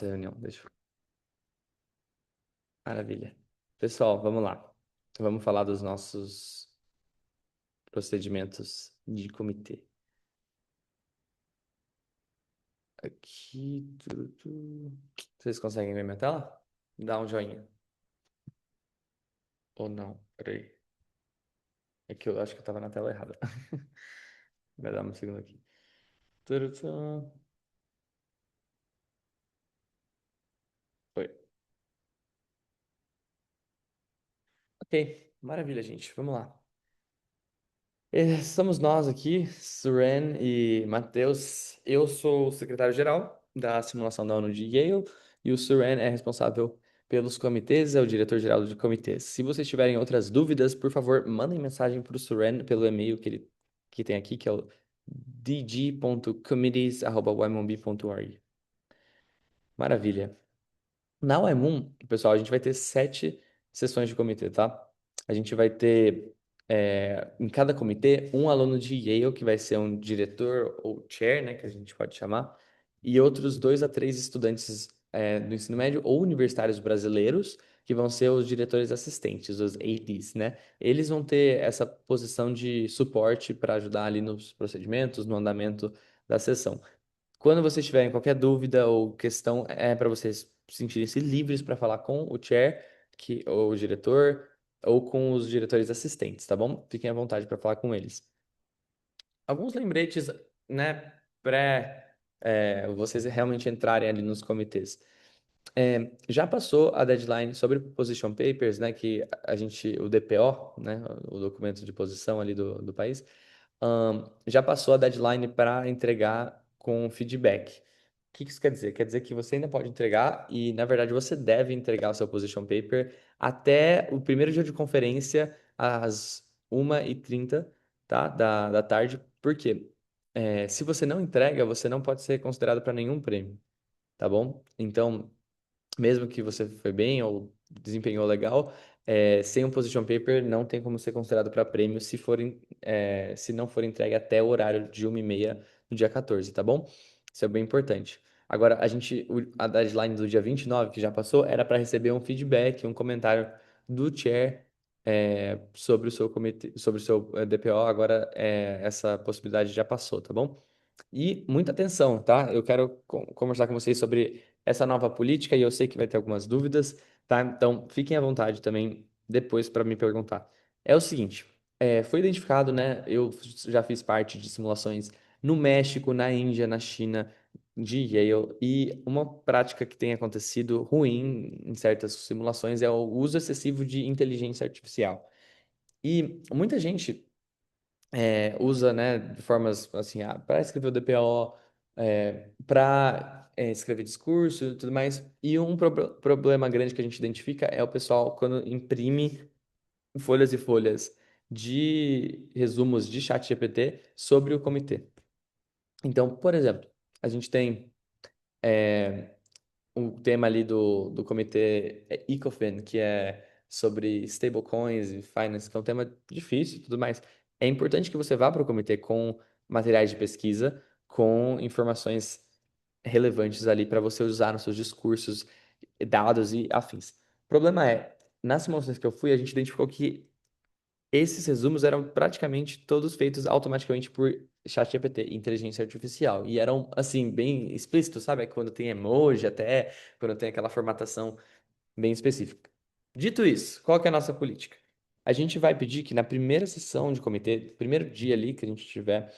Reunião, deixa eu... Maravilha. Pessoal, vamos lá. Vamos falar dos nossos procedimentos de comitê. Aqui. Vocês conseguem ver minha tela? Dá um joinha. Ou não? Peraí. É que eu acho que eu tava na tela errada. Vai dar um segundo aqui. Foi. Ok. Maravilha, gente. Vamos lá. Estamos nós aqui, Suren e Matheus. Eu sou o secretário-geral da simulação da ONU de Yale e o Suren é responsável pelos comitês, é o diretor-geral de comitês. Se vocês tiverem outras dúvidas, por favor, mandem mensagem para o Suren pelo e-mail que tem aqui, que é o dg.committees@ymb.org. Maravilha. Na UEMUM, pessoal, a gente vai ter 7 sessões de comitê, tá? A gente vai ter, em cada comitê, um aluno de Yale, que vai ser um diretor ou chair, né, que a gente pode chamar, e outros 2 a 3 estudantes, do ensino médio ou universitários brasileiros, que vão ser os diretores assistentes, os ADs, né? Eles vão ter essa posição de suporte para ajudar ali nos procedimentos, no andamento da sessão. Quando vocês tiverem qualquer dúvida ou questão, é para vocês sentirem-se livres para falar com o chair, ou o diretor, ou com os diretores assistentes, tá bom? Fiquem à vontade para falar com eles. Alguns lembretes, né, vocês realmente entrarem ali nos comitês. Já passou a deadline sobre position papers, né, que a gente, o DPO, né, o documento de posição ali do país, já passou a deadline para entregar com feedback. O que isso quer dizer? Quer dizer que você ainda pode entregar e, na verdade, você deve entregar o seu position paper até o primeiro dia de conferência, às 1h30, tá? da tarde. Por quê? Se você não entrega, você não pode ser considerado para nenhum prêmio, tá bom? Então, mesmo que você foi bem ou desempenhou legal, sem um position paper não tem como ser considerado para prêmio se não for entregue até o horário de 1h30 no dia 14, tá bom? Isso é bem importante. Agora, a deadline do dia 29, que já passou, era para receber um feedback, um comentário do chair, sobre o seu comitê, sobre o seu DPO. Agora, essa possibilidade já passou, tá bom? E muita atenção, tá? Eu quero conversar com vocês sobre essa nova política e eu sei que vai ter algumas dúvidas, tá? Então, fiquem à vontade também depois para me perguntar. É o seguinte, foi identificado, né? Eu já fiz parte de simulações no México, na Índia, na China, de Yale, e uma prática que tem acontecido ruim em certas simulações é o uso excessivo de inteligência artificial. E muita gente usa, né, de formas assim, para escrever o DPO, para escrever discurso e tudo mais. E um problema grande que a gente identifica é o pessoal quando imprime folhas e folhas de resumos de chat GPT sobre o comitê. Então, por exemplo, a gente tem o tema ali do comitê ECOFIN, que é sobre stablecoins e finance, que é um tema difícil e tudo mais. É importante que você vá para o comitê com materiais de pesquisa, com informações relevantes ali para você usar nos seus discursos, dados e afins. O problema é, nas simulações que eu fui, a gente identificou que esses resumos eram praticamente todos feitos automaticamente por ChatGPT, inteligência artificial. E eram, assim, bem explícitos, sabe? Quando tem emoji até, quando tem aquela formatação bem específica. Dito isso, qual que é a nossa política? A gente vai pedir que na primeira sessão de comitê, primeiro dia ali que a gente tiver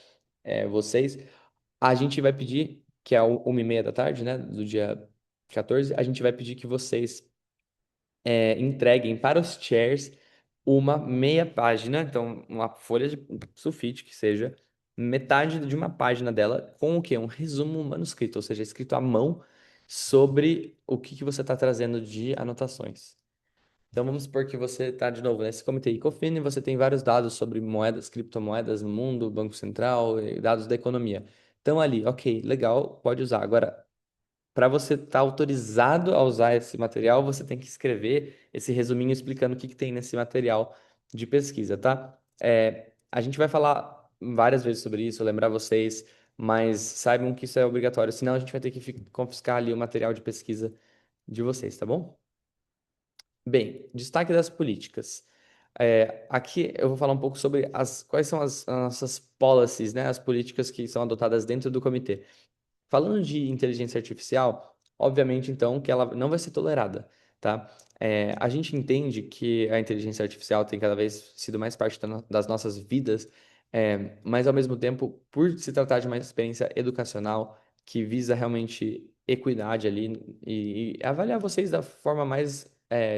vocês, a gente vai pedir, que é 1h30 da tarde, né, do dia 14, a gente vai pedir que vocês entreguem para os chairs uma meia página, então uma folha de sulfite que seja, metade de uma página dela com o quê? Um resumo manuscrito, ou seja, escrito à mão sobre o que você está trazendo de anotações. Então vamos supor que você está de novo nesse comitê Ecofin e você tem vários dados sobre moedas, criptomoedas no mundo, Banco Central, e dados da economia. Então ali, ok, legal, pode usar. Agora, para você estar autorizado a usar esse material, você tem que escrever esse resuminho explicando o que tem nesse material de pesquisa, tá? A gente vai falar várias vezes sobre isso, lembrar vocês. mas saibam que isso é obrigatório, senão a gente vai ter que confiscar ali o material de pesquisa de vocês, tá bom? Bem, destaque das políticas. Aqui eu vou falar um pouco sobre quais são as nossas policies, né, as políticas que são adotadas dentro do comitê. Falando de inteligência artificial, obviamente, então, que ela não vai ser tolerada, tá? A gente entende que a inteligência artificial tem cada vez sido mais parte das nossas vidas, mas, ao mesmo tempo, por se tratar de uma experiência educacional que visa realmente equidade ali e avaliar vocês da forma mais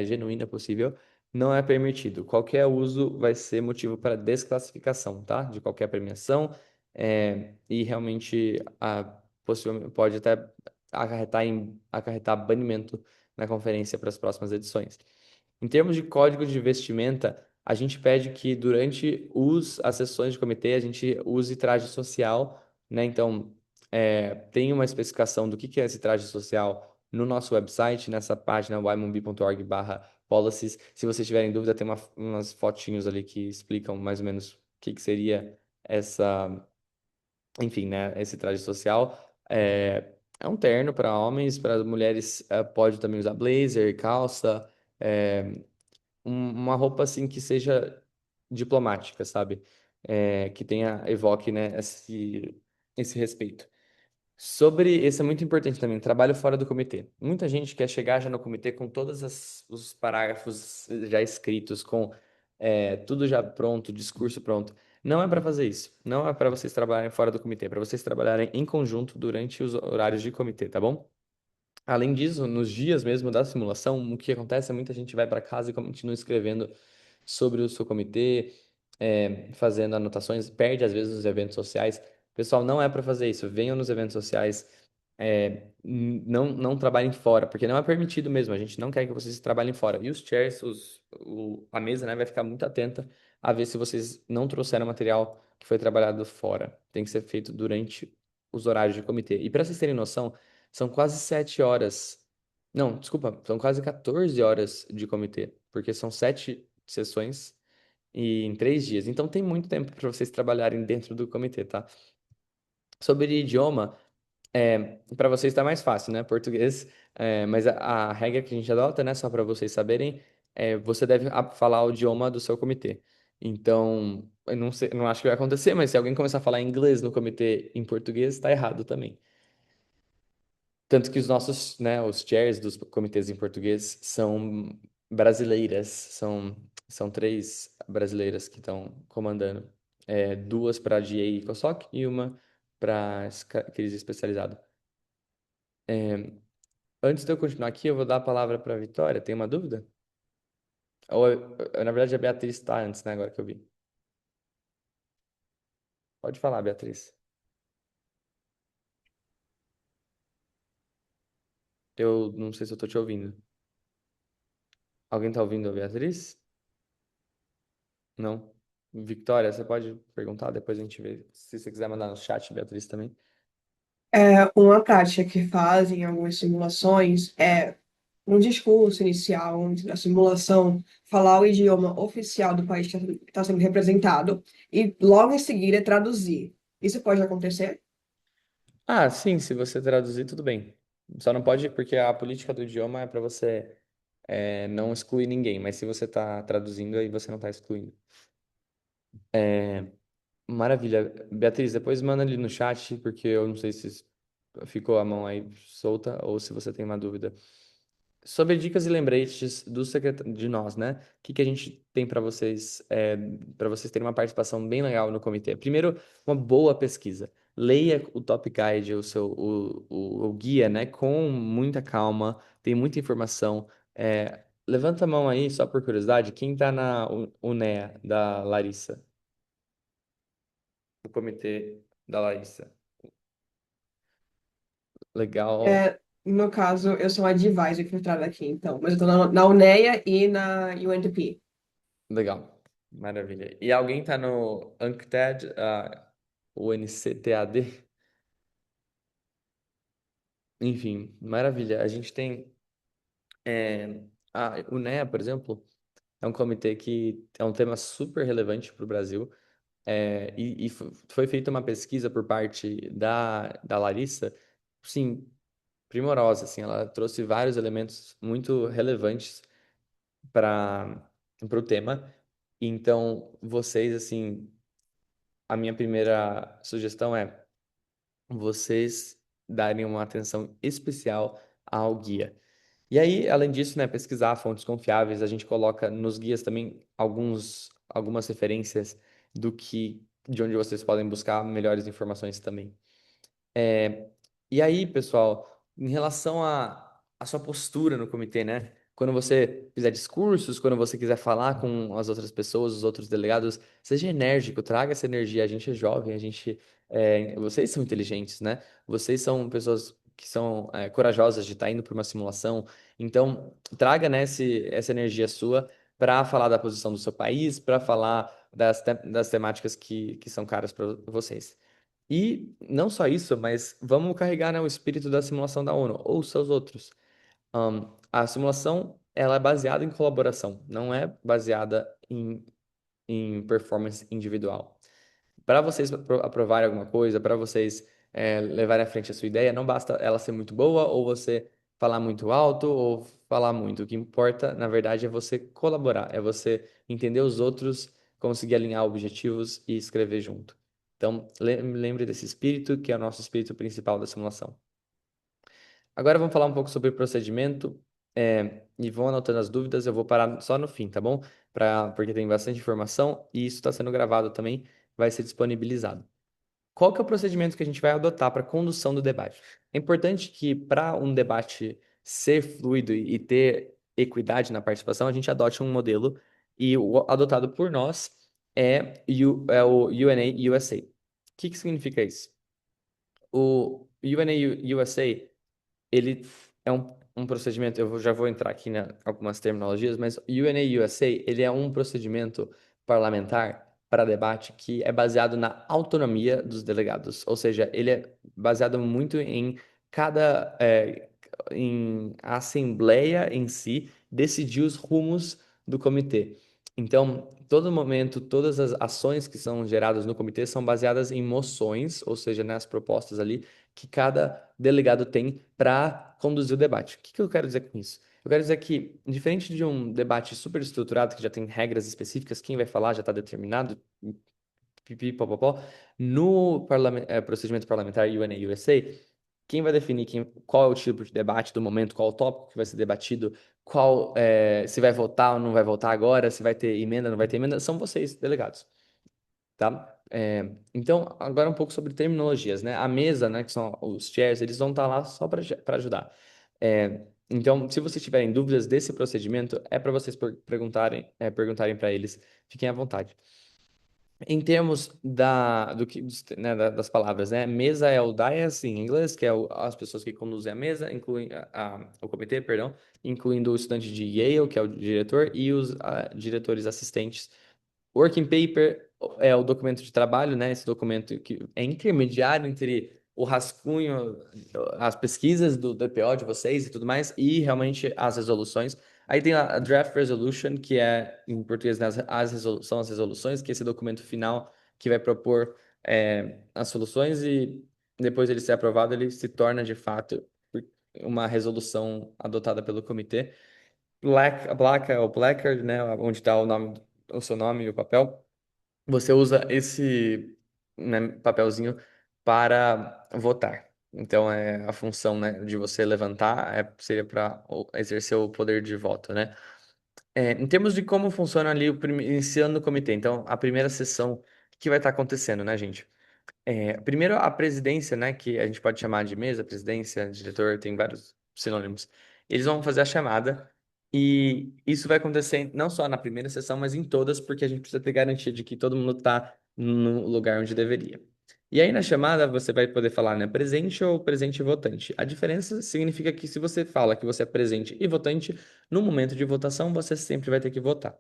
genuína possível, não é permitido. Qualquer uso vai ser motivo para desclassificação, tá? De qualquer premiação, e realmente possivelmente pode até acarretar banimento na conferência para as próximas edições. Em termos de código de vestimenta, a gente pede que durante as sessões de comitê a gente use traje social, né? Então, tem uma especificação do que é esse traje social no nosso website, nessa página ymumb.org/policies. Se vocês tiverem dúvida, tem umas fotinhos ali que explicam mais ou menos o que seria essa, enfim, né, esse traje social. É um terno para homens, para mulheres pode também usar blazer, calça, é, uma roupa assim que seja diplomática, sabe? Que evoque, né, esse respeito. Sobre, esse é muito importante também, trabalho fora do comitê. Muita gente quer chegar já no comitê com todos os parágrafos já escritos, com tudo já pronto, discurso pronto. Não é para fazer isso. Não é para vocês trabalharem fora do comitê, é para vocês trabalharem em conjunto durante os horários de comitê, tá bom? Além disso, nos dias mesmo da simulação, o que acontece é muita gente vai para casa e continua escrevendo sobre o seu comitê, fazendo anotações, perde às vezes os eventos sociais. Pessoal, não é para fazer isso. Venham nos eventos sociais, não trabalhem fora, porque não é permitido mesmo. A gente não quer que vocês trabalhem fora. E os chairs, a mesa, né, vai ficar muito atenta a ver se vocês não trouxeram material que foi trabalhado fora. Tem que ser feito durante os horários de comitê. E para vocês terem noção, são quase 7 horas. Não, desculpa, são quase 14 horas de comitê, porque são 7 sessões e em 3 dias. Então tem muito tempo para vocês trabalharem dentro do comitê, tá? Sobre idioma, para vocês está mais fácil, né? Português, mas a regra que a gente adota, né? Só para vocês saberem, você deve falar o idioma do seu comitê. Então, eu não sei, não acho que vai acontecer, mas se alguém começar a falar inglês no comitê em português, está errado também. Tanto que os nossos, né, os chairs dos comitês em português são brasileiras, são três brasileiras que estão comandando. Duas para GA e COSOC e uma para crise especializado. Antes de eu continuar aqui, eu vou dar a palavra para a Vitória. Tem uma dúvida? Ou, na verdade, a Beatriz está antes, né, agora que eu vi. Pode falar, Beatriz. Eu não sei se eu estou te ouvindo. Alguém está ouvindo a Beatriz? Não? Victoria, você pode perguntar, depois a gente vê. Se você quiser mandar no chat, Beatriz também. Uma prática que fazem em algumas simulações é, no discurso inicial, antes da simulação, falar o idioma oficial do país que está sendo representado e logo em seguida traduzir. Isso pode acontecer? Ah, sim, se você traduzir, tudo bem. Só não pode, porque a política do idioma é para você não excluir ninguém, mas se você está traduzindo, aí você não está excluindo. Maravilha. Beatriz, depois manda ali no chat, porque eu não sei se ficou a mão aí solta ou se você tem uma dúvida. Sobre dicas e lembretes de nós, né? O que a gente tem para vocês terem uma participação bem legal no comitê? Primeiro, uma boa pesquisa. Leia o Top Guide, o guia, né? Com muita calma, tem muita informação. Levanta a mão aí, só por curiosidade, quem tá na UNEA da Larissa? O comitê da Larissa. Legal, No caso, eu sou a advisor infiltrada aqui, então, mas eu estou na UNEA e na UNDP. legal. Maravilha. E alguém tá no UNCTAD, o NCTAD? Enfim, maravilha. A gente tem. O NEA, por exemplo, é um comitê que é um tema super relevante para o Brasil. Foi feita uma pesquisa por parte da Larissa, sim, primorosa, assim, ela trouxe vários elementos muito relevantes para o tema. Então, vocês, assim, a minha primeira sugestão é vocês darem uma atenção especial ao guia. E aí, além disso, né, pesquisar fontes confiáveis, a gente coloca nos guias também algumas referências de onde vocês podem buscar melhores informações também. É, e aí, pessoal, em relação à sua postura no comitê, né? Quando você fizer discursos, quando você quiser falar com as outras pessoas, os outros delegados, seja enérgico, traga essa energia. A gente é jovem, vocês são inteligentes, né? Vocês são pessoas que são corajosas de estar indo para uma simulação. Então, traga, né, essa energia sua para falar da posição do seu país, para falar das temáticas que são caras para vocês. E não só isso, mas vamos carregar, né, o espírito da simulação da ONU, ou seus outros. A simulação, ela é baseada em colaboração, não é baseada em performance individual. Para vocês aprovarem alguma coisa, para vocês levarem à frente a sua ideia, não basta ela ser muito boa, ou você falar muito alto, ou falar muito. O que importa, na verdade, é você colaborar, é você entender os outros, conseguir alinhar objetivos e escrever junto. Então, lembre desse espírito, que é o nosso espírito principal da simulação. Agora vamos falar um pouco sobre o procedimento, e vão anotando as dúvidas, eu vou parar só no fim, tá bom? Porque tem bastante informação e isso está sendo gravado também, vai ser disponibilizado. Qual que é o procedimento que a gente vai adotar para a condução do debate? É importante que, para um debate ser fluido e ter equidade na participação, a gente adote um modelo e o adotado por nós é o UNA USA. O que significa isso? O UNA USA ele é um procedimento, já vou entrar aqui em algumas terminologias, mas o UNA USA, ele é um procedimento parlamentar para debate que é baseado na autonomia dos delegados, ou seja, ele é baseado muito em em a assembleia em si decidir os rumos do comitê. Então, todo momento, todas as ações que são geradas no comitê são baseadas em moções, ou seja, nas propostas ali que cada delegado tem para conduzir o debate. O que eu quero dizer com isso? Eu quero dizer que, diferente de um debate super estruturado, que já tem regras específicas, quem vai falar já está determinado, pipi, popopó, no procedimento parlamentar UNA-USA, quem vai definir qual é o tipo de debate do momento, qual é o tópico que vai ser debatido, se vai votar ou não vai votar agora, se vai ter emenda ou não vai ter emenda, são vocês, delegados, tá? Então, agora um pouco sobre terminologias, né? A mesa, né, que são os chairs, eles vão estar lá só para ajudar. Então, se vocês tiverem dúvidas desse procedimento, é para vocês perguntarem para eles. Fiquem à vontade. Em termos né, das palavras, né? Mesa é o dais em inglês, que é as pessoas que conduzem a mesa, o comitê, perdão, incluindo o estudante de Yale, que é o diretor, e os diretores assistentes. Working paper é o documento de trabalho, né? Esse documento que é intermediário entre o rascunho, as pesquisas do DPO de vocês e tudo mais, e realmente as resoluções. Aí tem a draft resolution, que é, em português, né, são as resoluções, que é esse documento final que vai propor as soluções e depois ele ser aprovado, ele se torna de fato uma resolução adotada pelo comitê. A placa é o placard, né, onde está o seu nome e o papel. Você usa esse, né, papelzinho para votar. Então, a função, né, de você levantar seria para exercer o poder de voto, né? Em termos de como funciona ali iniciando o comitê. Então, a primeira sessão que vai estar acontecendo, né, gente? Primeiro, a presidência, né, que a gente pode chamar de mesa, presidência, diretor, tem vários sinônimos. Eles vão fazer a chamada e isso vai acontecer não só na primeira sessão, mas em todas, porque a gente precisa ter garantia de que todo mundo está no lugar onde deveria. E aí, na chamada, você vai poder falar, né, presente ou presente e votante. A diferença significa que se você fala que você é presente e votante, no momento de votação, você sempre vai ter que votar.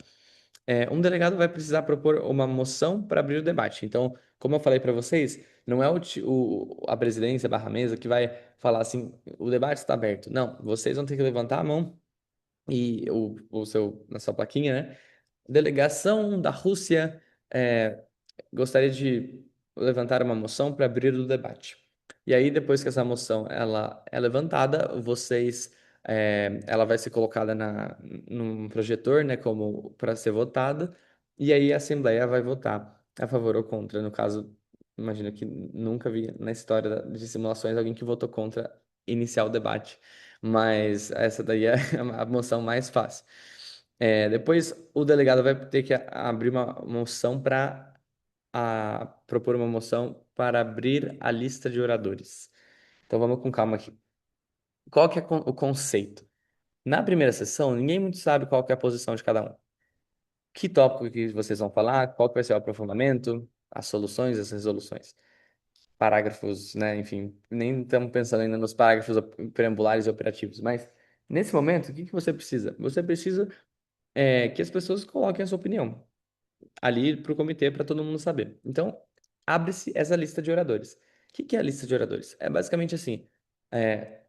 Um delegado vai precisar propor uma moção para abrir o debate. Então, como eu falei para vocês, não é a presidência barra mesa que vai falar assim, o debate está aberto. Não, vocês vão ter que levantar a mão e na sua plaquinha, né? Delegação da Rússia gostaria de levantar uma moção para abrir o debate. E aí, depois que essa moção ela é levantada, ela vai ser colocada num projetor, né, como para ser votada, e aí a Assembleia vai votar a favor ou contra. No caso, imagino que nunca vi na história de simulações alguém que votou contra iniciar o debate, mas essa daí é a moção mais fácil. Depois, o delegado vai ter que abrir uma moção para propor uma moção para abrir a lista de oradores. Então vamos com calma aqui. Qual que é o conceito? Na primeira sessão, ninguém muito sabe qual que é a posição de cada um. Que tópico que vocês vão falar, qual que vai ser o aprofundamento, as soluções, as resoluções. Parágrafos, né? Enfim, nem estamos pensando ainda nos parágrafos preambulares e operativos, mas nesse momento, o que que você precisa? Você precisa que as pessoas coloquem a sua opinião ali para o comitê para todo mundo saber. Então, abre-se essa lista de oradores. O que que é a lista de oradores? É basicamente assim: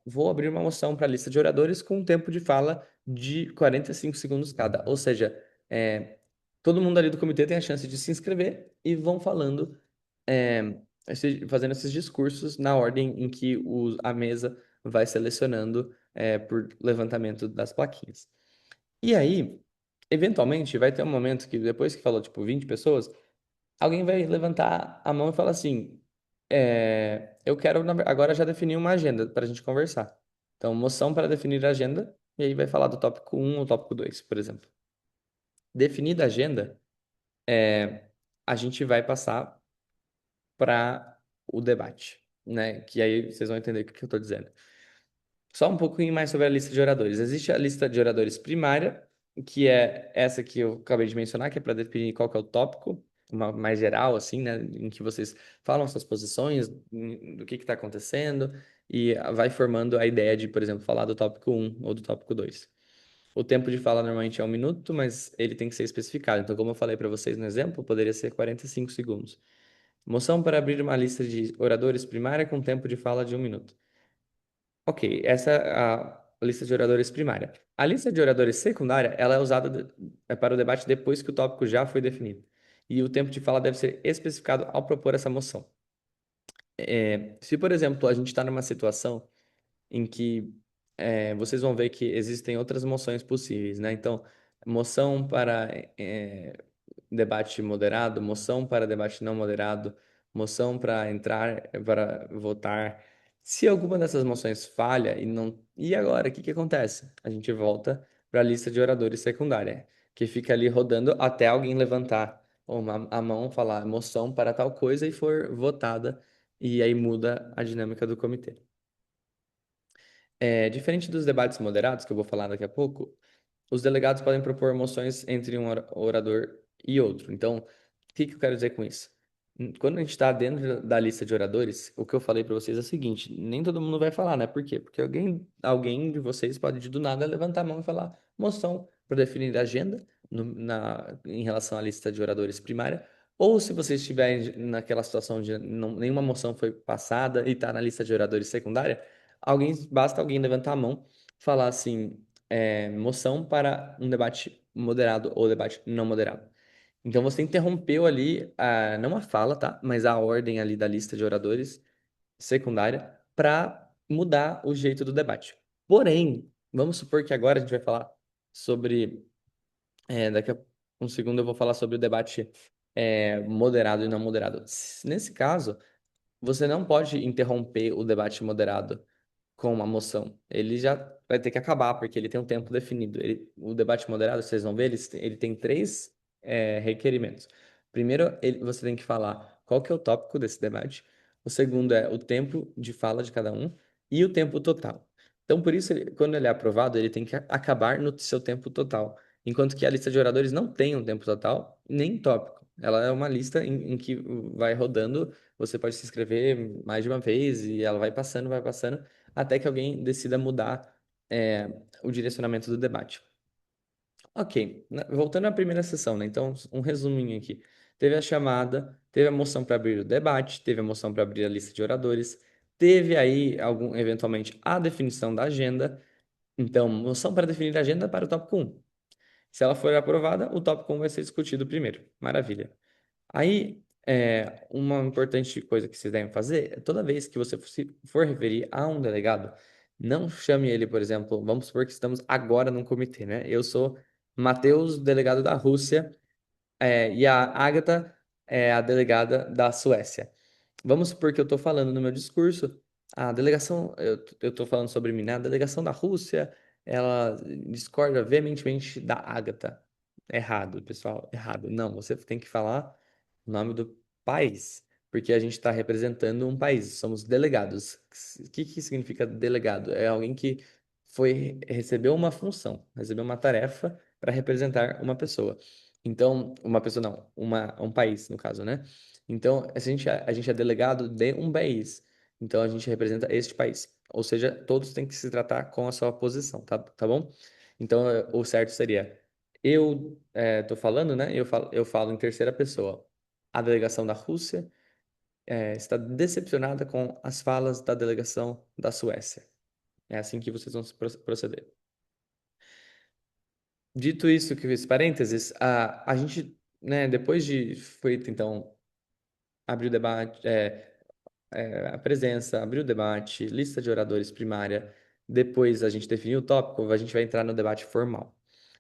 vou abrir uma moção para a lista de oradores com um tempo de fala de 45 segundos cada. Ou seja, todo mundo ali do comitê tem a chance de se inscrever e vão falando, fazendo esses discursos na ordem em que a mesa vai selecionando por levantamento das plaquinhas. E aí, eventualmente, vai ter um momento que depois que falou, tipo, 20 pessoas, alguém vai levantar a mão e falar assim: eu quero agora já definir uma agenda para a gente conversar. Então, moção para definir a agenda, e aí vai falar do tópico um ou tópico 2, por exemplo. Definida a agenda, a gente vai passar para o debate, né? Que aí vocês vão entender o que eu estou dizendo. Só um pouquinho mais sobre a lista de oradores. Existe a lista de oradores primária, que é essa que eu acabei de mencionar, que é para definir qual que é o tópico, uma mais geral, assim, né? Em que vocês falam suas posições, do que está acontecendo, e vai formando a ideia de, por exemplo, falar do tópico um ou do tópico 2. O tempo de fala normalmente é 1 minuto, mas ele tem que ser especificado. Então, como eu falei para vocês no exemplo, poderia ser 45 segundos. Moção para abrir uma lista de oradores primária com tempo de fala de 1 minuto. Ok, essa é a lista de oradores primária. A lista de oradores secundária, ela é usada para o debate depois que o tópico já foi definido. E o tempo de fala deve ser especificado ao propor essa moção. Se, por exemplo, a gente está numa situação em que vocês vão ver que existem outras moções possíveis, né? Então, moção para debate moderado, moção para debate não moderado, moção para entrar, para votar. Se alguma dessas moções falha e não. E agora, o que que acontece? A gente volta para a lista de oradores secundária, que fica ali rodando até alguém levantar a mão, falar moção para tal coisa e for votada, e aí muda a dinâmica do comitê. Diferente dos debates moderados, que eu vou falar daqui a pouco, os delegados podem propor moções entre um orador e outro. Então, o que que eu quero dizer com isso? Quando a gente está dentro da lista de oradores, o que eu falei para vocês é o seguinte: nem todo mundo vai falar, né? Por quê? Porque alguém de vocês pode do nada levantar a mão e falar moção para definir a agenda em relação à lista de oradores primária. Ou se vocês estiverem naquela situação de nenhuma moção foi passada e está na lista de oradores secundária, basta alguém levantar a mão, falar assim: moção para um debate moderado ou debate não moderado. Então você interrompeu ali, não a fala, tá? Mas a ordem ali da lista de oradores secundária para mudar o jeito do debate. Porém, vamos supor que agora a gente vai falar sobre. Daqui a um segundo eu vou falar sobre o debate moderado e não moderado. Nesse caso, você não pode interromper o debate moderado com uma moção. Ele já vai ter que acabar, porque ele tem um tempo definido. O debate moderado, vocês vão ver, ele tem três requerimentos. Primeiro, você tem que falar qual que é o tópico desse debate. O segundo é o tempo de fala de cada um e o tempo total. Então, por isso, quando ele é aprovado, ele tem que acabar no seu tempo total. Enquanto que a lista de oradores não tem um tempo total, nem tópico. Ela é uma lista em que vai rodando, você pode se inscrever mais de uma vez e ela vai passando, até que alguém decida mudar o direcionamento do debate. Ok, voltando à primeira sessão, né? Então, um resuminho aqui. Teve a chamada, teve a moção para abrir o debate, teve a moção para abrir a lista de oradores, teve aí, eventualmente, a definição da agenda. Então, moção para definir a agenda para o tópico 1. Se ela for aprovada, o tópico 1 vai ser discutido primeiro. Maravilha. Aí, Uma importante coisa que vocês devem fazer é toda vez que você for referir a um delegado, não chame ele, por exemplo, vamos supor que estamos agora num comitê, né? Eu sou Matheus, delegado da Rússia, e a Agatha é a delegada da Suécia. Vamos supor que eu estou falando no meu discurso, a delegação, eu estou falando sobre mim, né? A delegação da Rússia, ela discorda veementemente da Agatha. Errado, pessoal, errado. Não, você tem que falar o nome do país, porque a gente está representando um país, somos delegados. O que significa delegado? É alguém que recebeu uma função, recebeu uma tarefa para representar uma pessoa. Então, uma pessoa não, um país, no caso, né? Então, a gente é delegado de um país. Então, a gente representa este país. Ou seja, todos têm que se tratar com a sua posição, tá bom? Então, o certo seria, eu tô falando, né? Eu falo em terceira pessoa. A delegação da Rússia está decepcionada com as falas da delegação da Suécia. É assim que vocês vão se proceder. Dito isso, que esse parênteses, a gente, né, depois de feito, então, abrir o debate, a presença, abrir o debate, lista de oradores primária, depois a gente definir o tópico, a gente vai entrar no debate formal.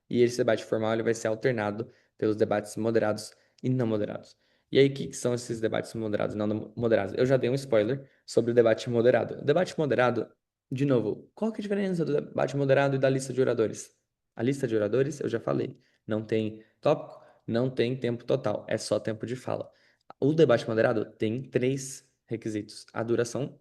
E esse debate formal ele vai ser alternado pelos debates moderados e não moderados. E aí, o que são esses debates moderados e não moderados? Eu já dei um spoiler sobre o debate moderado. O debate moderado, de novo, qual que é a diferença do debate moderado e da lista de oradores? A lista de oradores, eu já falei, não tem tópico, não tem tempo total, é só tempo de fala. O debate moderado tem três requisitos: a duração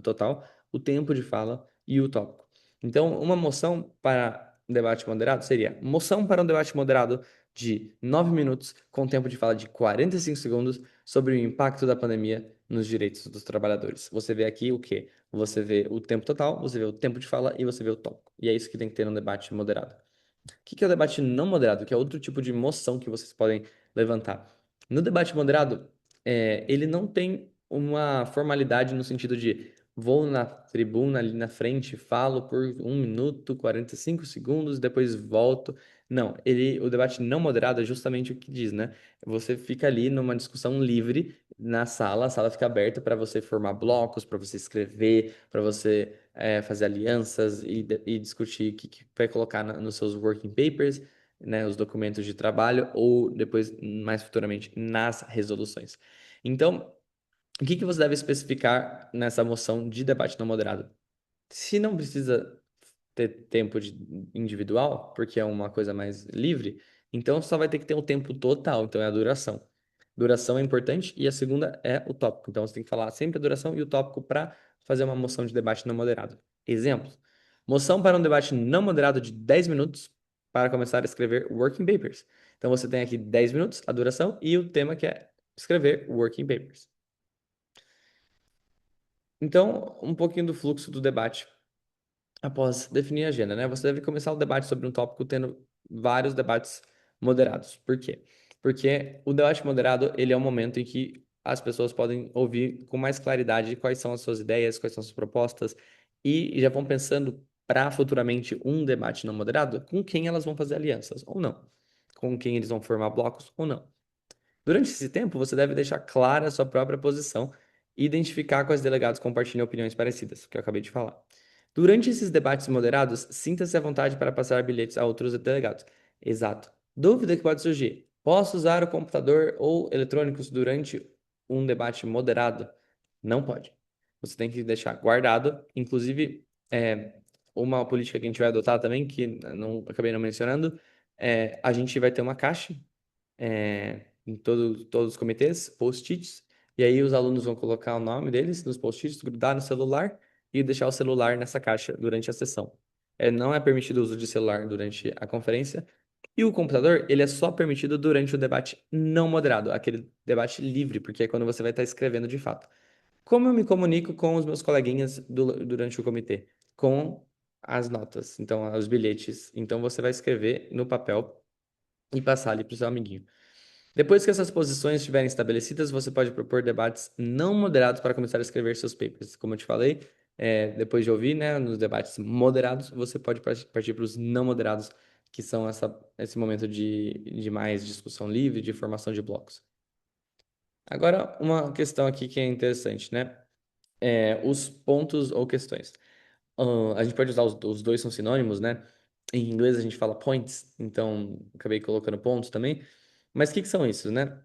total, o tempo de fala e o tópico. Então, uma moção para um debate moderado seria moção para um debate moderado de 9 minutos, com tempo de fala de 45 segundos, sobre o impacto da pandemia nos direitos dos trabalhadores. Você vê aqui o quê? Você vê o tempo total, você vê o tempo de fala e você vê o tópico. E é isso que tem que ter num debate moderado. O que é o debate não moderado? Que é outro tipo de moção que vocês podem levantar. No debate moderado, ele não tem uma formalidade no sentido de vou na tribuna ali na frente, falo por 1 minuto, 45 segundos, depois volto. Não, o debate não moderado é justamente o que diz, né? Você fica ali numa discussão livre na sala, a sala fica aberta para você formar blocos, para você escrever, para você fazer alianças e discutir o que vai colocar nos seus working papers, né, os documentos de trabalho, ou depois, mais futuramente, nas resoluções. Então, o que você deve especificar nessa moção de debate não moderado? Se não precisa ter tempo individual, porque é uma coisa mais livre, então só vai ter que ter o tempo total, então é a duração. Duração é importante e a segunda é o tópico. Então você tem que falar sempre a duração e o tópico para fazer uma moção de debate não moderado. Exemplo: moção para um debate não moderado de 10 minutos para começar a escrever working papers. Então você tem aqui 10 minutos, a duração, e o tema que é escrever working papers. Então, um pouquinho do fluxo do debate após definir a agenda, né? Você deve começar o debate sobre um tópico tendo vários debates moderados. Por quê? Porque o debate moderado, ele é um momento em que as pessoas podem ouvir com mais claridade quais são as suas ideias, quais são as suas propostas e já vão pensando para futuramente um debate não moderado, com quem elas vão fazer alianças ou não, com quem eles vão formar blocos ou não. Durante esse tempo, você deve deixar clara a sua própria posição e identificar quais delegados compartilham opiniões parecidas, que eu acabei de falar. Durante esses debates moderados, sinta-se à vontade para passar bilhetes a outros delegados. Exato. Dúvida que pode surgir: posso usar o computador ou eletrônicos durante um debate moderado? Não pode. Você tem que deixar guardado. Inclusive, uma política que a gente vai adotar também, que não acabei não mencionando, a gente vai ter uma caixa em todos os comitês, post-its, e aí os alunos vão colocar o nome deles nos post-its, grudar no celular e deixar o celular nessa caixa durante a sessão. Não é permitido o uso de celular durante a conferência, e o computador, ele é só permitido durante o debate não moderado, aquele debate livre, porque é quando você vai estar escrevendo de fato. Como eu me comunico com os meus coleguinhas durante o comitê? Com as notas, então, os bilhetes. Então, você vai escrever no papel e passar ali para o seu amiguinho. Depois que essas posições estiverem estabelecidas, você pode propor debates não moderados para começar a escrever seus papers. Como eu te falei, depois de ouvir, né, nos debates moderados, você pode partir para os não moderados, que são esse momento de mais discussão livre, de formação de blocos. Agora, uma questão aqui que é interessante, né? Os pontos ou questões. A gente pode usar os dois são sinônimos, né? Em inglês a gente fala points, então acabei colocando pontos também. Mas o que que são isso, né?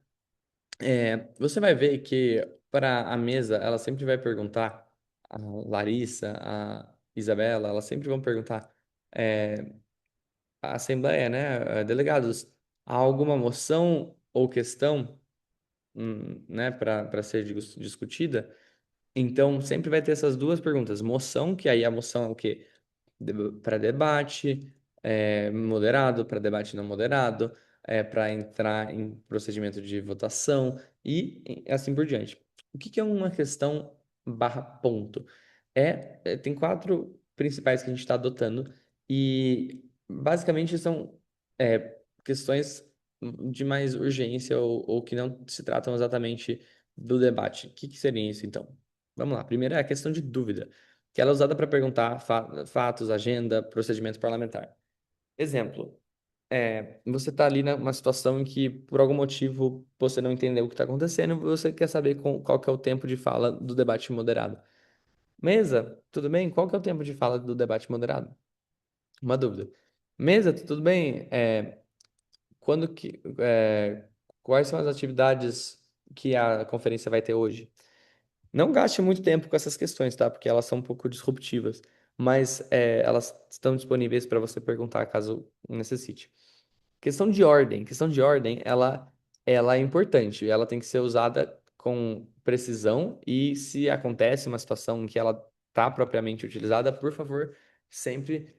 Você vai ver que para a mesa, ela sempre vai perguntar, a Larissa, a Isabela, elas sempre vão perguntar, é, a Assembleia, né? Delegados, há alguma moção ou questão, né, para ser discutida? Então, sempre vai ter essas duas perguntas. Moção, que aí a moção é o quê? Para debate, moderado, para debate não moderado, para entrar em procedimento de votação e assim por diante. O que que é uma questão barra ponto? Tem quatro principais que a gente está adotando e basicamente são questões de mais urgência ou que não se tratam exatamente do debate. O que que seria isso, então? Vamos lá. Primeiro é a questão de dúvida, que ela é usada para perguntar fatos, agenda, procedimento parlamentar. Exemplo, você está ali numa situação em que, por algum motivo, você não entendeu o que está acontecendo e você quer saber qual que é o tempo de fala do debate moderado. Mesa, tudo bem? Qual que é o tempo de fala do debate moderado? Uma dúvida. Mesa, tudo bem? Quando que, quais são as atividades que a conferência vai ter hoje? Não gaste muito tempo com essas questões, tá? Porque elas são um pouco disruptivas, mas elas estão disponíveis para você perguntar caso necessite. Questão de ordem, ela é importante, ela tem que ser usada com precisão e se acontece uma situação em que ela está propriamente utilizada, por favor, sempre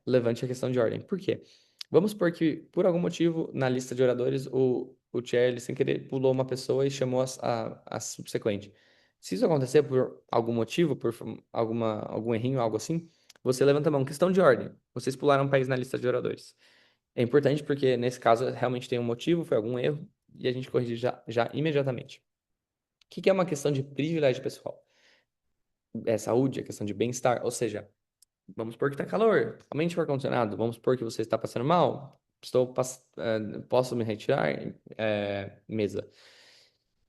levante a questão de ordem. Por quê? Vamos supor que, por algum motivo, na lista de oradores, o chair, ele, sem querer, pulou uma pessoa e chamou a subsequente. Se isso acontecer por algum motivo, por algum errinho, algo assim, você levanta a mão. Questão de ordem. Vocês pularam um país na lista de oradores. É importante porque, nesse caso, realmente tem um motivo, foi algum erro, e a gente corrige já imediatamente. O que que é uma questão de privilégio pessoal? É saúde, é questão de bem-estar, ou seja, vamos supor que está calor, aumente o ar-condicionado, vamos supor que você está passando mal, posso me retirar, mesa.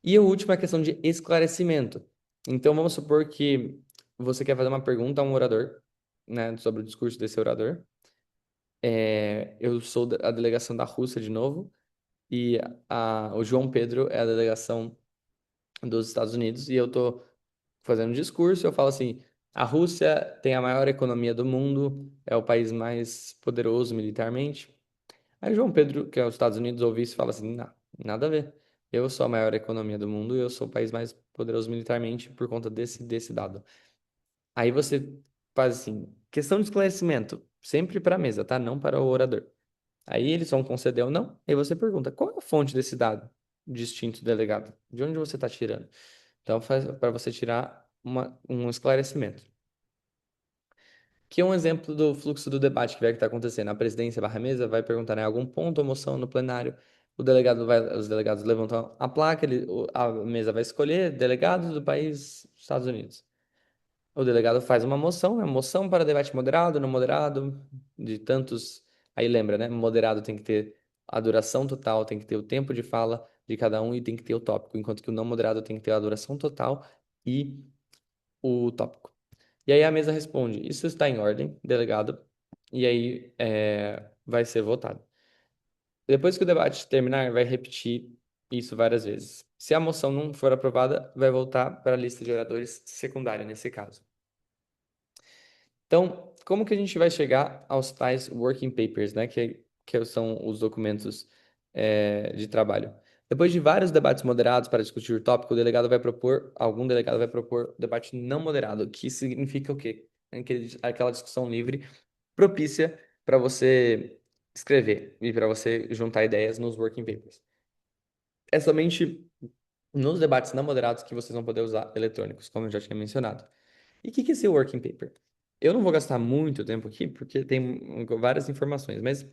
E o último é a questão de esclarecimento. Então, vamos supor que você quer fazer uma pergunta a um orador, né, sobre o discurso desse orador. Eu sou a delegação da Rússia de novo, e o João Pedro é a delegação dos Estados Unidos, e eu tô fazendo um discurso, eu falo assim, a Rússia tem a maior economia do mundo, é o país mais poderoso militarmente. Aí o João Pedro, que é os Estados Unidos, ouve isso e fala assim, não, nada a ver. Eu sou a maior economia do mundo e eu sou o país mais poderoso militarmente por conta desse dado. Aí você faz assim, questão de esclarecimento, sempre para a mesa, tá? Não para o orador. Aí eles vão conceder ou não. Aí você pergunta, qual é a fonte desse dado distinto delegado? De onde você está tirando? Então, faz para você tirar um esclarecimento. Que é um exemplo do fluxo do debate que vai estar acontecendo. A presidência barra mesa vai perguntar, né, algum ponto ou moção no plenário. Os delegados levantam a placa, a mesa vai escolher delegados do país Estados Unidos. O delegado faz uma moção, né? Moção para debate moderado, não moderado, de tantos. Aí lembra, né? Moderado tem que ter a duração total, tem que ter o tempo de fala de cada um e tem que ter o tópico, enquanto que o não moderado tem que ter a duração total e o tópico. E aí a mesa responde: isso está em ordem, delegado, e aí vai ser votado. Depois que o debate terminar, vai repetir isso várias vezes. Se a moção não for aprovada, vai voltar para a lista de oradores secundária, nesse caso. Então, como que a gente vai chegar aos tais working papers, né? Que são os documentos de trabalho. Depois de vários debates moderados para discutir o tópico, algum delegado vai propor debate não moderado, que significa o quê? Aquela discussão livre propícia para você escrever e para você juntar ideias nos working papers. É somente nos debates não moderados que vocês vão poder usar eletrônicos, como eu já tinha mencionado. E o que que é esse working paper? Eu não vou gastar muito tempo aqui, porque tem várias informações, mas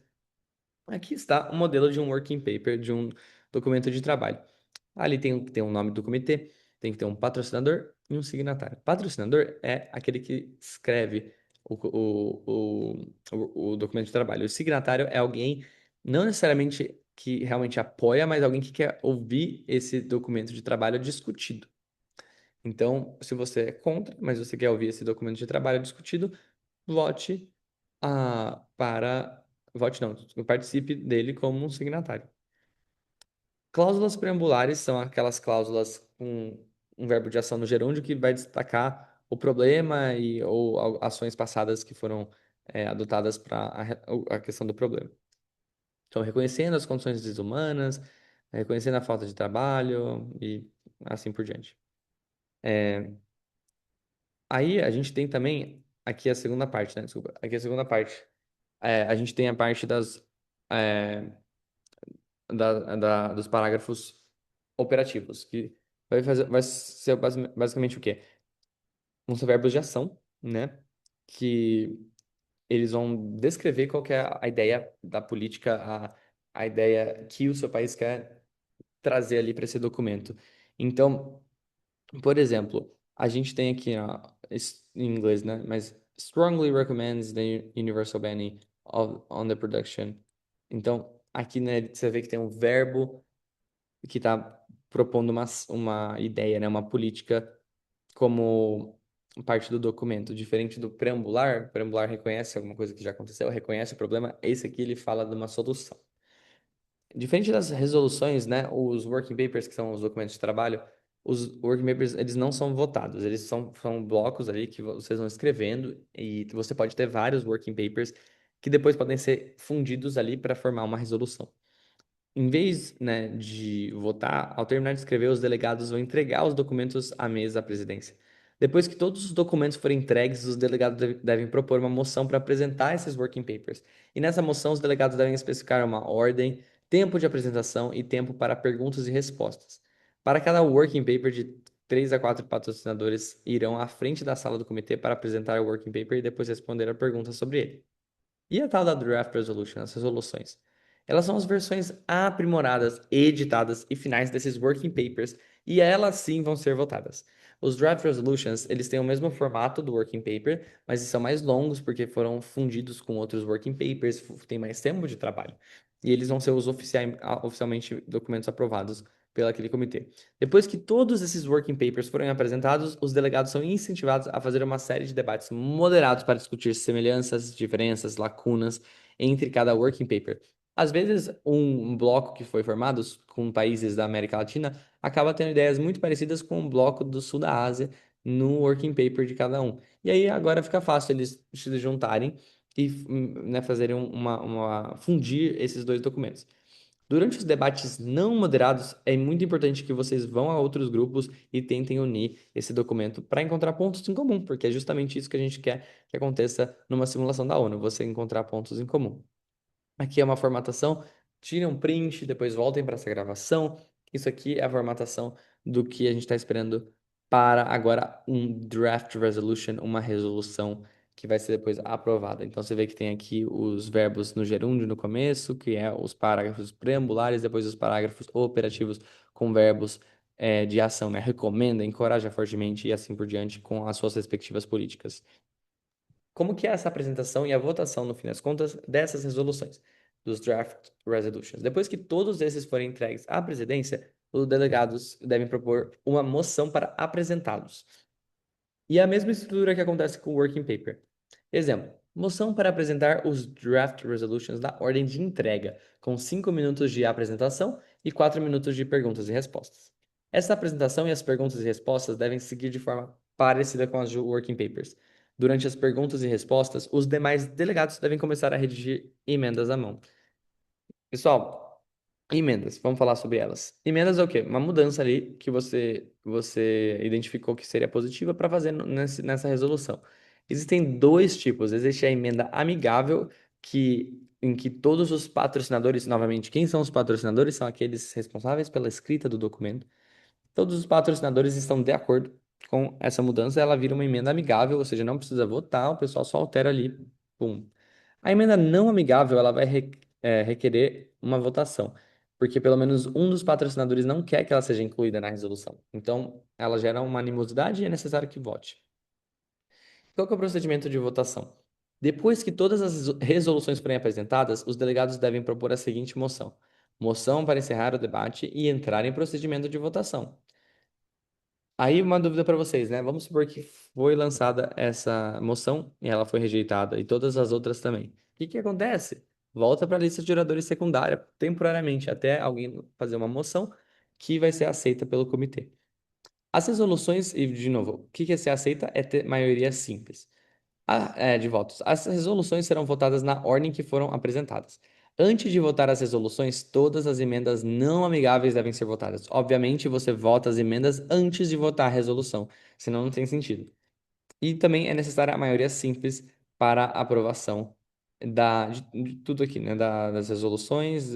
aqui está o modelo de um working paper, de um documento de trabalho. Ali tem que ter um nome do comitê, tem que ter um patrocinador e um signatário. Patrocinador é aquele que escreve o documento de trabalho. O signatário é alguém, não necessariamente que realmente apoia, mas alguém que quer ouvir esse documento de trabalho discutido. Então, se você é contra, mas você quer ouvir esse documento de trabalho discutido, vote para. Vote não, participe dele como um signatário. Cláusulas preambulares são aquelas cláusulas com um verbo de ação no gerúndio que vai destacar o problema ou ações passadas que foram adotadas para a questão do problema. Então, reconhecendo as condições desumanas, reconhecendo a falta de trabalho e assim por diante. Aí a gente tem também aqui a segunda parte, né? Desculpa. Aqui a segunda parte. A gente tem a parte é, dos parágrafos operativos, que vai ser basicamente o quê? Vão ser verbos de ação, né? Que eles vão descrever qual que é a ideia da política, a ideia que o seu país quer trazer ali para esse documento. Então, por exemplo, a gente tem aqui em inglês, né? Mas strongly recommends the universal banning on the production. Então, aqui, né, você vê que tem um verbo que está propondo uma ideia, né? Uma política como parte do documento. Diferente do preambular, o preambular reconhece alguma coisa que já aconteceu, reconhece o problema. Esse aqui ele fala de uma solução. Diferente das resoluções, né, os working papers, que são os documentos de trabalho, os working papers, eles não são votados, eles são blocos ali que vocês vão escrevendo e você pode ter vários working papers que depois podem ser fundidos ali para formar uma resolução. Em vez, né, de votar, ao terminar de escrever, os delegados vão entregar os documentos à mesa da presidência. Depois que todos os documentos forem entregues, os delegados devem propor uma moção para apresentar esses working papers. E nessa moção, os delegados devem especificar uma ordem, tempo de apresentação e tempo para perguntas e respostas. Para cada working paper, de 3 a 4 patrocinadores irão à frente da sala do comitê para apresentar o working paper e depois responder a perguntas sobre ele. E a tal da Draft Resolution, as resoluções? Elas são as versões aprimoradas, editadas e finais desses working papers, e elas sim vão ser votadas. Os Draft Resolutions, eles têm o mesmo formato do working paper, mas são mais longos porque foram fundidos com outros working papers, tem mais tempo de trabalho. E eles vão ser os oficialmente documentos aprovados pelo aquele comitê. Depois que todos esses working papers forem apresentados, os delegados são incentivados a fazer uma série de debates moderados para discutir semelhanças, diferenças, lacunas entre cada working paper. Às vezes, um bloco que foi formado com países da América Latina acaba tendo ideias muito parecidas com o bloco do sul da Ásia no working paper de cada um. E aí agora fica fácil eles se juntarem e né, fazerem fundir esses dois documentos. Durante os debates não moderados, é muito importante que vocês vão a outros grupos e tentem unir esse documento para encontrar pontos em comum, porque é justamente isso que a gente quer que aconteça numa simulação da ONU, você encontrar pontos em comum. Aqui é uma formatação, tirem um print, depois voltem para essa gravação. Isso aqui é a formatação do que a gente está esperando para agora um draft resolution, uma resolução que vai ser depois aprovada. Então você vê que tem aqui os verbos no gerúndio no começo, que é os parágrafos preambulares, depois os parágrafos operativos com verbos de ação, né? Recomenda, encoraja fortemente e assim por diante com as suas respectivas políticas. Como que é essa apresentação e a votação, no fim das contas, dessas resoluções, dos draft resolutions? Depois que todos esses forem entregues à presidência, os delegados devem propor uma moção para apresentá-los. E é a mesma estrutura que acontece com o working paper. Exemplo, moção para apresentar os draft resolutions na ordem de entrega, com 5 minutos de apresentação e 4 minutos de perguntas e respostas. Essa apresentação e as perguntas e respostas devem seguir de forma parecida com as de working papers. Durante as perguntas e respostas, os demais delegados devem começar a redigir emendas à mão. Pessoal, emendas, vamos falar sobre elas. Emendas é o quê? Uma mudança ali que você identificou que seria positiva para fazer nessa resolução. Existem dois tipos. Existe a emenda amigável, em que todos os patrocinadores, novamente, quem são os patrocinadores? São aqueles responsáveis pela escrita do documento. Todos os patrocinadores estão de acordo com essa mudança, ela vira uma emenda amigável, ou seja, não precisa votar, o pessoal só altera ali, pum. A emenda não amigável, ela vai requerer uma votação, porque pelo menos um dos patrocinadores não quer que ela seja incluída na resolução. Então, ela gera uma animosidade e é necessário que vote. Qual que é o procedimento de votação? Depois que todas as resoluções forem apresentadas, os delegados devem propor a seguinte moção: moção para encerrar o debate e entrar em procedimento de votação. Aí uma dúvida para vocês, né? Vamos supor que foi lançada essa moção e ela foi rejeitada e todas as outras também. O que que acontece? Volta para a lista de oradores secundária temporariamente até alguém fazer uma moção que vai ser aceita pelo comitê. As resoluções, e de novo, o que que é ser aceita é ter maioria simples de votos. As resoluções serão votadas na ordem que foram apresentadas. Antes de votar as resoluções, todas as emendas não amigáveis devem ser votadas. Obviamente, você vota as emendas antes de votar a resolução, senão não tem sentido. E também é necessária a maioria simples para a aprovação de tudo aqui, né? Das resoluções,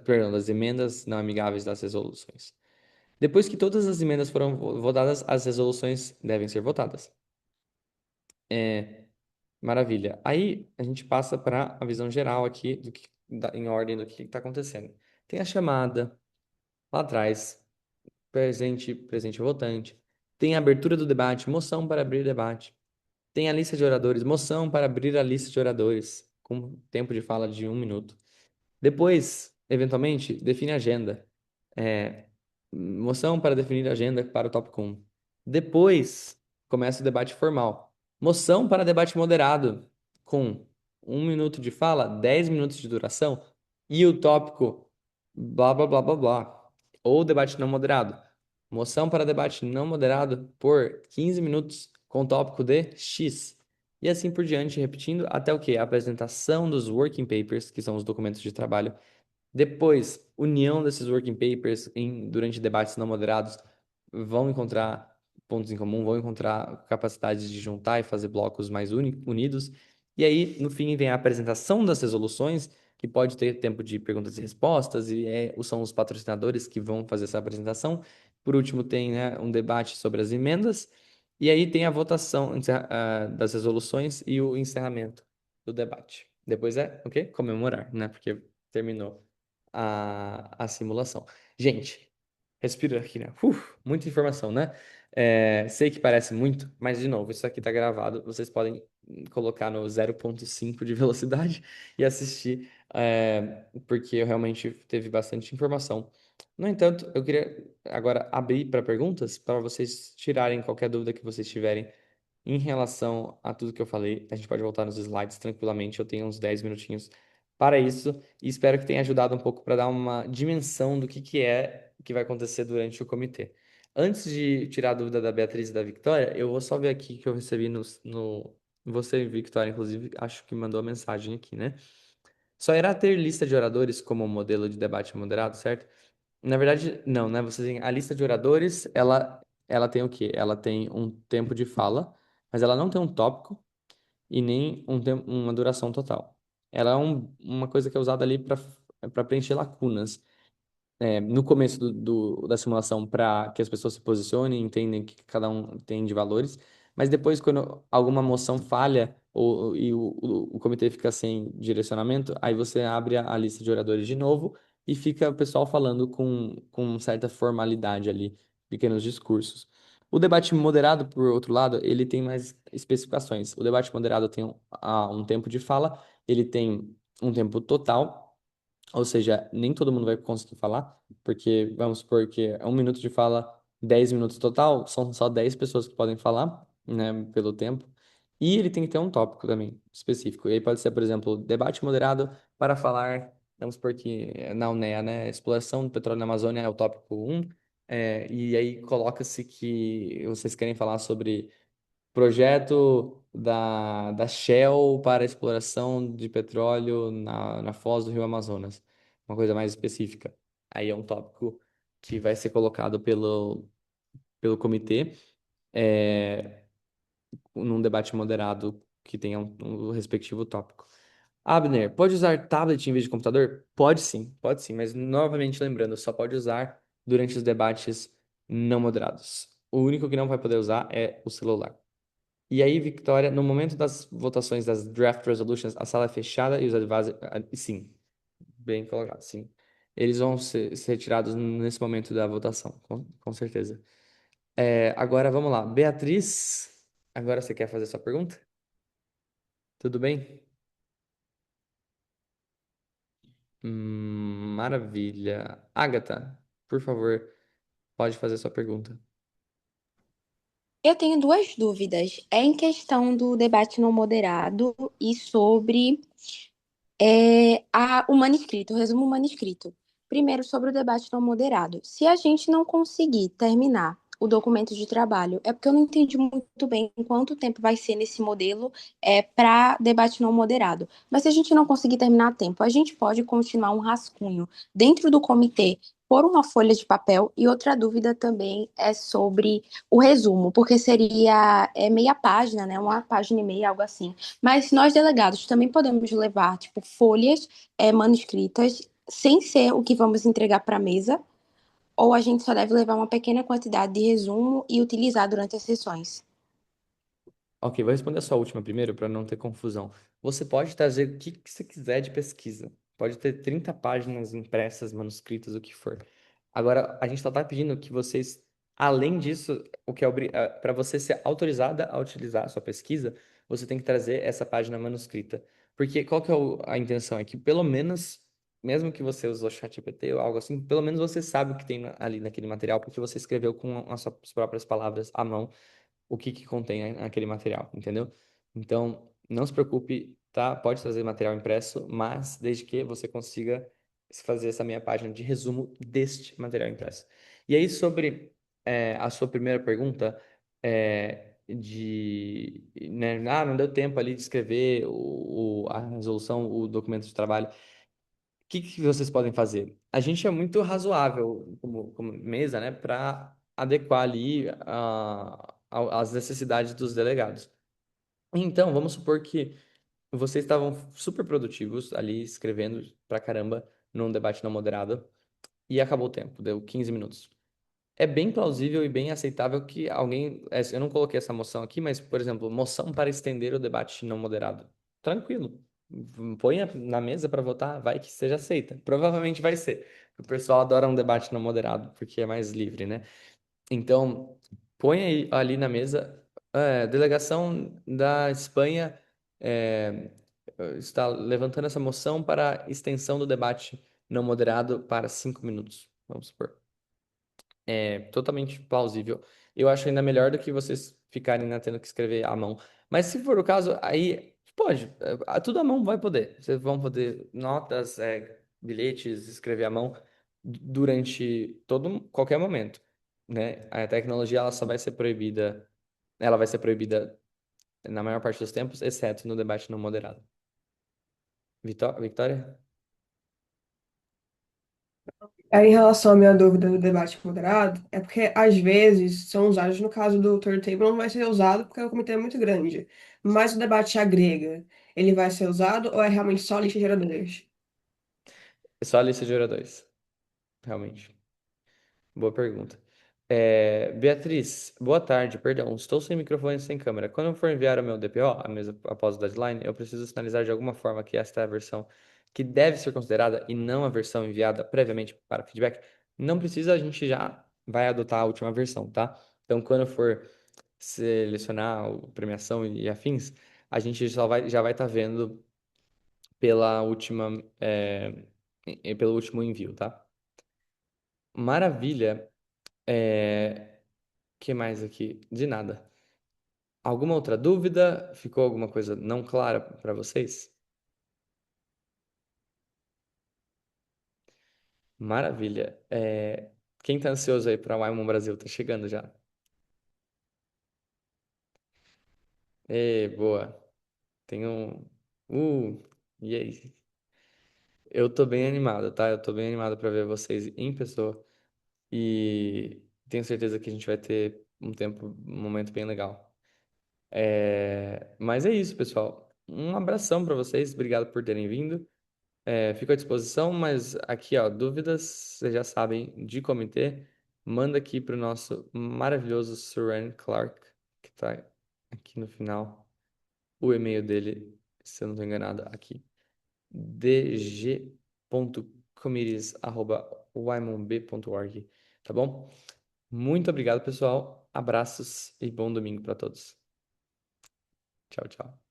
perdão, das emendas não amigáveis das resoluções. Depois que todas as emendas foram votadas, as resoluções devem ser votadas. É, Maravilha. Aí a gente passa para a visão geral aqui em ordem do que está acontecendo. Tem a chamada lá atrás, presente votante. Tem a abertura do debate, moção para abrir debate. Tem a lista de oradores, moção para abrir a lista de oradores, com tempo de fala de 1 minuto. Depois, eventualmente, define a agenda. É, Moção para definir a agenda para o tópico 1. Depois, começa o debate formal. Moção para debate moderado, com 1 minuto de fala, 10 minutos de duração, e o tópico blá blá blá blá blá. Ou debate não moderado. Moção para debate não moderado por 15 minutos, com o tópico de X. E assim por diante, repetindo até o quê? A apresentação dos working papers, que são os documentos de trabalho. Depois, união desses working papers durante debates não moderados vão encontrar pontos em comum, vão encontrar capacidades de juntar e fazer blocos mais unidos. E aí, no fim, vem a apresentação das resoluções, que pode ter tempo de perguntas e respostas, e são os patrocinadores que vão fazer essa apresentação. Por último, tem, né, um debate sobre as emendas, e aí tem a votação das resoluções e o encerramento do debate. Depois o quê? Comemorar, né? Porque terminou a simulação. Gente, respira aqui, né? Muita informação, né? Sei que parece muito, mas de novo, isso aqui tá gravado. Vocês podem colocar no 0,5 de velocidade e assistir, porque eu realmente teve bastante informação. No entanto, eu queria agora abrir para perguntas, para vocês tirarem qualquer dúvida que vocês tiverem em relação a tudo que eu falei. A gente pode voltar nos slides tranquilamente. Eu tenho uns 10 minutinhos para isso e espero que tenha ajudado um pouco para dar uma dimensão do que é que vai acontecer durante o comitê. Antes de tirar a dúvida da Beatriz e da Victoria, eu vou só ver aqui que eu recebi no... Você, Victoria, inclusive, acho que mandou a mensagem aqui, né? Só irá ter lista de oradores como modelo de debate moderado, certo? Na verdade, não, né? Você tem a lista de oradores, ela tem o quê? Ela tem um tempo de fala, mas ela não tem um tópico e nem uma duração total. Ela é uma coisa que é usada ali para preencher lacunas no começo da simulação para que as pessoas se posicionem, entendem o que cada um tem de valores, mas depois, quando alguma moção falha e o comitê fica sem direcionamento, aí você abre a lista de oradores de novo e fica o pessoal falando com certa formalidade ali, pequenos discursos. O debate moderado, por outro lado, ele tem mais especificações. O debate moderado tem um tempo de fala, ele tem um tempo total, ou seja, nem todo mundo vai conseguir falar, porque vamos supor que é 1 minuto de fala, 10 minutos total, são só 10 pessoas que podem falar, né, pelo tempo. E ele tem que ter um tópico também específico. E aí pode ser, por exemplo, debate moderado para falar, vamos supor que na UNEA, né, exploração do petróleo na Amazônia é o tópico 1, e aí coloca-se que vocês querem falar sobre projeto da Shell para exploração de petróleo na foz do Rio Amazonas. Uma coisa mais específica. Aí é um tópico que vai ser colocado pelo comitê, é, num debate moderado que tenha um respectivo tópico. Abner, pode usar tablet em vez de computador? Pode sim, mas novamente lembrando, só pode usar durante os debates não moderados. O único que não vai poder usar é o celular. E aí, Victoria, no momento das votações das draft resolutions, a sala é fechada e os advisors. Sim, bem colocado, sim. Eles vão ser retirados nesse momento da votação, com certeza. Agora vamos lá. Beatriz, agora você quer fazer sua pergunta? Tudo bem? Maravilha. Agatha, por favor, pode fazer sua pergunta. Eu tenho duas dúvidas. É em questão do debate não moderado e sobre o manuscrito, o resumo manuscrito. Primeiro, sobre o debate não moderado. Se a gente não conseguir terminar o documento de trabalho, é porque eu não entendi muito bem quanto tempo vai ser nesse modelo para debate não moderado. Mas se a gente não conseguir terminar a tempo, a gente pode continuar um rascunho dentro do comitê por uma folha de papel. E outra dúvida também é sobre o resumo, porque seria meia página, né? Uma página e meia, algo assim. Mas nós, delegados, também podemos levar, tipo, folhas manuscritas, sem ser o que vamos entregar para a mesa, ou a gente só deve levar uma pequena quantidade de resumo e utilizar durante as sessões. Ok, vou responder a sua última primeiro para não ter confusão. Você pode trazer o que você quiser de pesquisa. Pode ter 30 páginas impressas, manuscritas, o que for. Agora, a gente só está pedindo que vocês, além disso, o que é para você ser autorizada a utilizar a sua pesquisa, você tem que trazer essa página manuscrita. Porque qual que é a intenção? É que pelo menos, mesmo que você use o ChatGPT ou algo assim, pelo menos você sabe o que tem ali naquele material, porque você escreveu com as suas próprias palavras à mão o que contém aquele material, entendeu? Então, não se preocupe, tá? Pode trazer material impresso, mas desde que você consiga fazer essa minha página de resumo deste material impresso. E aí, sobre a sua primeira pergunta, né, não deu tempo ali de escrever a resolução, o documento de trabalho. O que vocês podem fazer? A gente é muito razoável como mesa, né, para adequar ali as necessidades dos delegados. Então, vamos supor que vocês estavam super produtivos ali, escrevendo pra caramba num debate não moderado, e acabou o tempo, deu 15 minutos. É bem plausível e bem aceitável que alguém. Eu não coloquei essa moção aqui, mas, por exemplo, moção para estender o debate não moderado. Tranquilo. Ponha na mesa para votar, vai que seja aceita. Provavelmente vai ser. O pessoal adora um debate não moderado, porque é mais livre, né? Então, põe ali na mesa. Delegação da Espanha é, está levantando essa moção para extensão do debate não moderado para 5 minutos. Vamos supor. É totalmente plausível. Eu acho ainda melhor do que vocês ficarem, né, tendo que escrever à mão. Mas se for o caso, aí pode. Tudo à mão vai poder. Vocês vão poder notas, bilhetes, escrever à mão durante qualquer momento, né? A tecnologia ela só vai ser proibida, ela vai ser proibida na maior parte dos tempos, exceto no debate não moderado. Victoria? Aí, em relação à minha dúvida do debate moderado, é porque às vezes são usados, no caso do turntable, não vai ser usado porque o comitê é muito grande. Mas o debate agrega, ele vai ser usado ou é realmente só lista de oradores? É só a lista de oradores, realmente. Boa pergunta. Beatriz, boa tarde, perdão. Estou sem microfone e sem câmera. Quando eu for enviar o meu DPO, a mesa após o deadline, eu preciso sinalizar de alguma forma que esta é a versão que deve ser considerada e não a versão enviada previamente para feedback. Não precisa, a gente já vai adotar a última versão, tá? Então, quando for selecionar premiação e afins, a gente já vai estar vendo pela última, pelo último envio, tá? Maravilha. Que mais aqui? De nada. Alguma outra dúvida? Ficou alguma coisa não clara para vocês? Maravilha. Quem tá ansioso aí para o Wyman Brasil? Tá chegando já. Boa. Tem um. E aí? Eu tô bem animado, tá? Eu tô bem animado para ver vocês em pessoa. E tenho certeza que a gente vai ter um momento bem legal. Mas é isso, pessoal. Um abração para vocês. Obrigado por terem vindo. Fico à disposição, mas aqui, ó, dúvidas, vocês já sabem, de comitê, manda aqui para o nosso maravilhoso Suran Clark, que está aqui no final, o e-mail dele, se eu não estou enganado, aqui, dg.committees@ymb.org, tá bom? Muito obrigado, pessoal. Abraços e bom domingo para todos. Tchau, tchau.